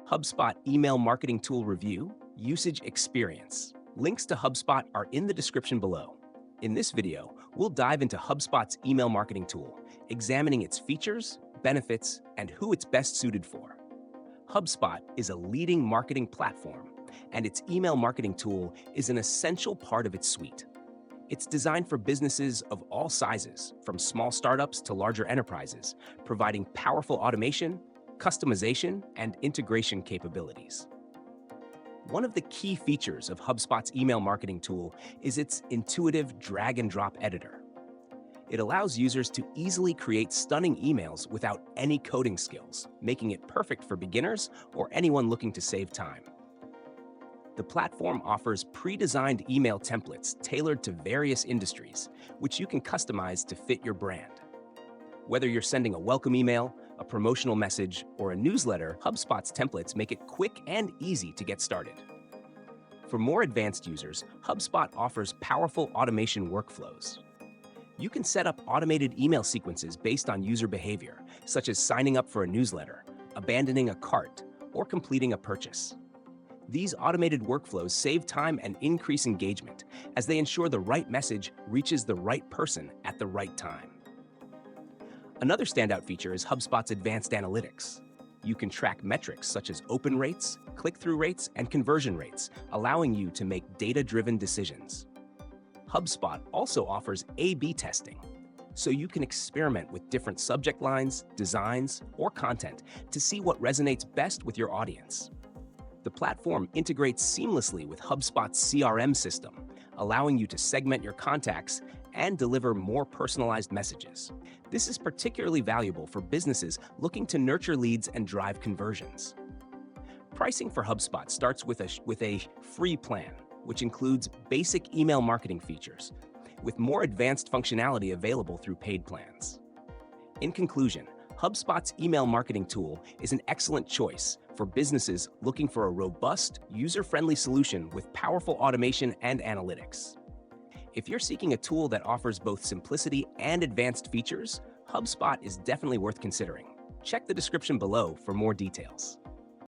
HubSpot Email Marketing Tool Review, Usage Experience. Links to HubSpot are in the description below. In this video, we'll dive into HubSpot's email marketing tool, examining its features, benefits, and who it's best suited for. HubSpot is a leading marketing platform, and its email marketing tool is an essential part of its suite. It's designed for businesses of all sizes, from small startups to larger enterprises, providing powerful automation, customization, and integration capabilities. One of the key features of HubSpot's email marketing tool is its intuitive drag-and-drop editor. It allows users to easily create stunning emails without any coding skills, making it perfect for beginners or anyone looking to save time. The platform offers pre-designed email templates tailored to various industries, which you can customize to fit your brand. Whether you're sending a welcome email, a promotional message, or a newsletter, HubSpot's templates make it quick and easy to get started. For more advanced users, HubSpot offers powerful automation workflows. You can set up automated email sequences based on user behavior, such as signing up for a newsletter, abandoning a cart, or completing a purchase. These automated workflows save time and increase engagement, as they ensure the right message reaches the right person at the right time. Another standout feature is HubSpot's advanced analytics. You can track metrics such as open rates, click-through rates, and conversion rates, allowing you to make data-driven decisions. HubSpot also offers A/B testing, so you can experiment with different subject lines, designs, or content to see what resonates best with your audience. The platform integrates seamlessly with HubSpot's CRM system, allowing you to segment your contacts and deliver more personalized messages. This is particularly valuable for businesses looking to nurture leads and drive conversions. Pricing for HubSpot starts with a free plan, which includes basic email marketing features, with more advanced functionality available through paid plans. In conclusion, HubSpot's email marketing tool is an excellent choice for businesses looking for a robust, user-friendly solution with powerful automation and analytics. If you're seeking a tool that offers both simplicity and advanced features, HubSpot is definitely worth considering. Check the description below for more details.